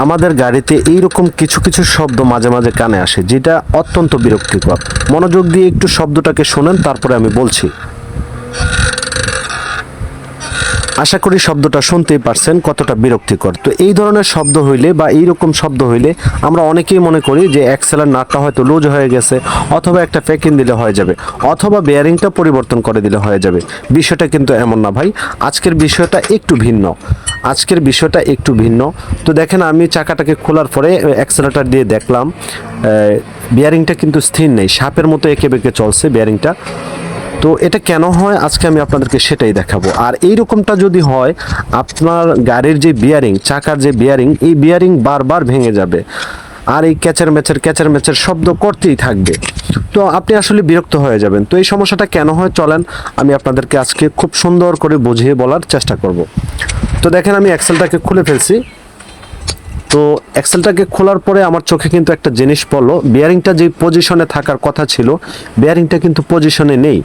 আমাদের গাড়িতে এইরকম কিছু কিছু শব্দ মাঝে মাঝে কানে আসে, যেটা অত্যন্ত বিরক্তিকর। মনোযোগ দিয়ে একটু শব্দটাকে শোনেন, তারপরে আমি বলছি। আশা করি শব্দটা শুনতেই পারছেন কতটা বিরক্তিকর। তো এই ধরনের শব্দ হইলে বা এইরকম শব্দ হইলে আমরা অনেকেই মনে করি যে অ্যাক্সেলের নাটটা হয়তো লুজ হয়ে গেছে, অথবা একটা প্যাকিং দিলে হয়ে যাবে, অথবা বেয়ারিংটা পরিবর্তন করে দিলে হয়ে যাবে। বিষয়টা কিন্তু এমন না ভাই। আজকের বিষয়টা একটু ভিন্ন। তো দেখেন, আমি চাকাটাকে খোলার পরে অ্যাক্সেলেটার দিয়ে দেখলাম বেয়ারিংটা কিন্তু স্থির নেই, সাপের মতো এঁকে বেঁকে চলছে বেয়ারিংটা। তো এটা কেন হয় আজকে আমি আপনাদেরকে সেটাই দেখাবো। আর এইরকমটা যদি হয়, আপনার গাড়ির যে বিয়ারিং, চাকার যে বিয়ারিং, এই বিয়ারিং বারবার ভেঙে যাবে, আর এই ক্যাচার ম্যাচের শব্দ করতেই থাকবে। তো আপনি আসলে বিরক্ত হয়ে যাবেন। তো এই সমস্যাটা কেন হয়, চলেন আমি আপনাদেরকে আজকে খুব সুন্দর করে বুঝিয়ে বলার চেষ্টা করব। তো দেখেন, আমি অ্যাক্সেলটাকে খুলে ফেলছি। তো অ্যাক্সেলটাকে খোলার পরে আমার চোখে কিন্তু একটা জিনিস পড়লো, বিয়ারিংটা যে পজিশনে থাকার কথা ছিল, বিয়ারিংটা কিন্তু পজিশনে নেই।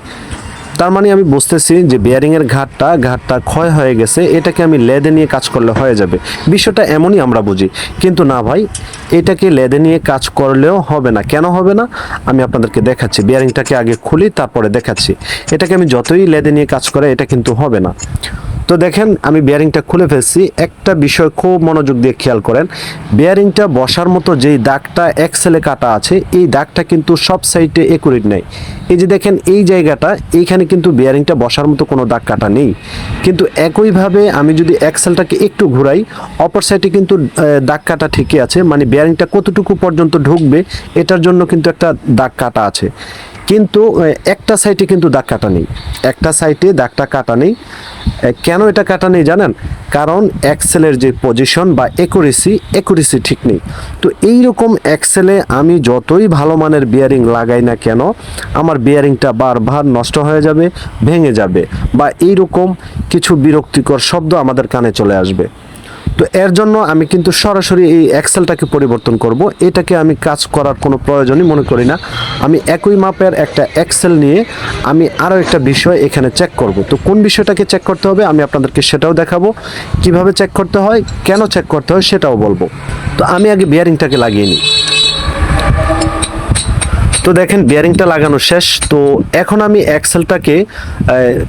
তার মানে আমি বুঝতেছি যে বিয়ারিংয়ের ঘাটটা ক্ষয় হয়ে গেছে, এটাকে আমি লেদে নিয়ে কাজ করলে হয়ে যাবে। বিষয়টা এমনই আমরা বুঝি, কিন্তু না ভাই, এটাকে লেদে নিয়ে কাজ করলেও হবে না। কেন হবে না আমি আপনাদেরকে দেখাচ্ছি। বিয়ারিংটাকে আগে খুলি, তারপরে দেখাচ্ছি। এটাকে আমি যতই লেদে নিয়ে কাজ করে, এটা কিন্তু হবে না। তো দেখেন, আমি বিয়ারিংটা খুলে ফেলছি। একটা বিষয় খুব মনোযোগ দিয়ে খেয়াল করেন, বিয়ারিংটা বসার মতো যেই দাগটা অ্যাক্সেলে কাটা আছে, এই দাগটা কিন্তু সব সাইডে একুরেট নাই। এই যে দেখেন, এই জায়গাটা, এইখানে কিন্তু বিয়ারিংটা বসার মতো কোনো দাগ কাটা নেই। কিন্তু একইভাবে আমি যদি অ্যাক্সেলটাকে একটু ঘুরাই, অপর সাইডে কিন্তু দাগ কাটা ঠিকই আছে। মানে বিয়ারিংটা কতটুকু পর্যন্ত ঢুকবে, এটার জন্য কিন্তু একটা দাগ কাটা আছে। কিন্তু একটা সাইডে কিন্তু দাগ কাটা নেই, একটা সাইডে দাগটা কাটা নেই। কেন এটা কাটা নেই জানেন? কারণ অ্যাক্সেলের যে পজিশন বা একুরেসি ঠিক নেই। তো এইরকম অ্যাক্সেলে আমি যতই ভালো মানের বিয়ারিং লাগাই না কেন, আমার বিয়ারিংটা বারবার নষ্ট হয়ে যাবে, ভেঙে যাবে, বা এইরকম কিছু বিরক্তিকর শব্দ আমাদের কানে চলে আসবে। তো এর জন্য আমি কিন্তু সরাসরি এই অ্যাক্সেলটাকে পরিবর্তন করব। এটাকে আমি কাজ করার কোনো প্রয়োজনই মনে করি না। আমি একই মাপের একটা অ্যাক্সেল নিয়ে আমি আরও একটা বিষয় এখানে চেক করব। তো কোন বিষয়টাকে চেক করতে হবে আমি আপনাদেরকে সেটাও দেখাবো, কিভাবে চেক করতে হয়, কেন চেক করতে হয় সেটাও বলবো। তো আমি আগে বিয়ারিংটাকে লাগিয়ে নিই। তো দেখেন, বিয়ারিংটা লাগানো শেষ। তো এখন আমি অ্যাক্সেলটাকে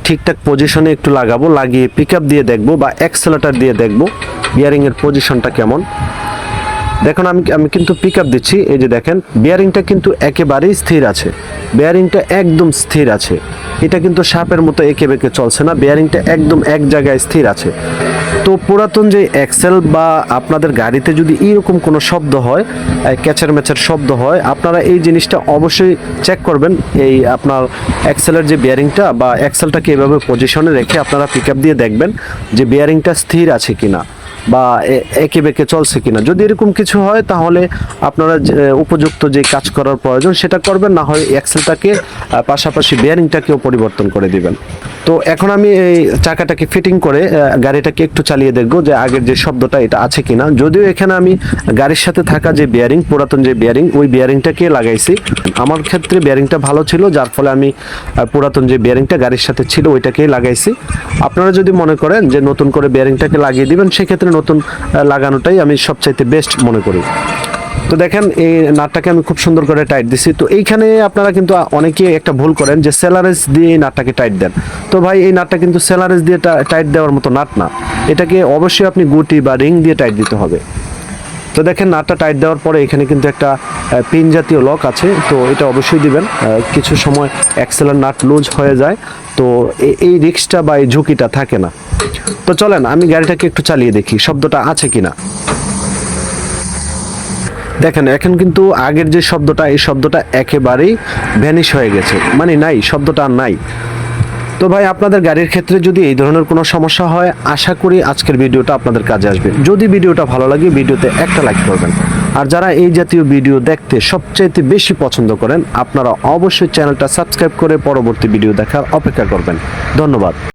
ঠিকঠাক পজিশনে একটু লাগাবো, লাগিয়ে পিক আপ দিয়ে দেখবো বা অ্যাক্সেলেটার দিয়ে দেখবো বিয়ারিংয়ের পজিশনটা কেমন। দেখুন, আমি কিন্তু পিক আপ দিচ্ছি। এই যে দেখেন, বিয়ারিংটা কিন্তু একেবারেই স্থির আছে, বিয়ারিংটা একদম স্থির আছে। এটা কিন্তু সাপের মতো এঁকে বেঁকে চলছে না, বিয়ারিংটা একদম এক জায়গায় স্থির আছে। তো পুরাতন যে অ্যাক্সেল বা আপনাদের গাড়িতে যদি এইরকম কোনো শব্দ হয়, ক্যাচার ম্যাচার শব্দ হয়, আপনারা এই জিনিসটা অবশ্যই চেক করবেন। এই আপনার অ্যাক্সেলের যে বিয়ারিংটা বা অ্যাক্সেলটাকে এভাবে পজিশনে রেখে আপনারা পিক আপ দিয়ে দেখবেন যে বিয়ারিংটা স্থির আছে কিনা বা এঁকে বেঁকে চলছে কিনা। যদি এরকম কিছু হয়, তাহলে আপনারা উপযুক্ত যে কাজ করার প্রয়োজন সেটা করবেন, না হয় অ্যাক্সেলটাকে পাশাপাশি বিয়ারিংটাকেও পরিবর্তন করে দিবেন। তো এখন আমি এই চাকাটাকে ফিটিং করে গাড়িটাকে একটু চালিয়ে দেখবো যে আগের যে শব্দটা এটা আছে কিনা। যদিও এখানে আমি গাড়ির সাথে থাকা যে বিয়ারিং, পুরাতন যে বিয়ারিং, ওই বিয়ারিংটাকে লাগাইছি। আমার ক্ষেত্রে বিয়ারিংটা ভালো ছিল, যার ফলে আমি পুরাতন যে বিয়ারিংটা গাড়ির সাথে ছিল ওইটাকেই লাগাইছি। আপনারা যদি মনে করেন যে নতুন করে বিয়ারিংটাকে লাগিয়ে দিবেন, সেক্ষেত্রে নতুন লাগানোটাই আমি সবচাইতে বেস্ট মনে করি। তো দেখেন, এই নাটটাকে আমি খুব সুন্দর করে টাইট দিছি। তো এইখানে আপনারা কিন্তু অনেকেই একটা ভুল করেন যে সেলারেজ দিয়ে এই নাটটাকে টাইট দেন। তো ভাই, এই নাটটা কিন্তু সেলারেজ দিয়ে টাইট দেওয়ার মতো নাট না, এটাকে অবশ্যই আপনি গুটি বা রিং দিয়ে টাইট দিতে হবে। তো দেখেন, নাটটা টাইট দেওয়ার পরে এখানে কিন্তু একটা পিন জাতীয় লক আছে, তো এটা অবশ্যই দিবেন। কিছু সময় অ্যাক্সেলের নাট লুজ হয়ে যায়, তো এই রিস্কটা বা এই ঝুঁকিটা থাকে না। তো চলেন আমি গাড়িটাকে একটু চালিয়ে দেখি শব্দটা আছে কিনা। দেখেন, এখন কিন্তু আগের যে শব্দটা, এই শব্দটা একেবারেই ভ্যানিশ হয়ে গেছে, মানে নাই, শব্দটা আর নাই। তো ভাই, আপনাদের গাড়ির ক্ষেত্রে যদি এই ধরনের কোনো সমস্যা হয়, আশা করি আজকের ভিডিওটা আপনাদের কাজে আসবে। যদি ভিডিওটা ভালো লাগে, ভিডিওতে একটা লাইক করবেন। আর যারা এই জাতীয় ভিডিও দেখতে সবচাইতে বেশি পছন্দ করেন, আপনারা অবশ্যই চ্যানেলটা সাবস্ক্রাইব করে পরবর্তী ভিডিও দেখার অপেক্ষা করবেন। ধন্যবাদ।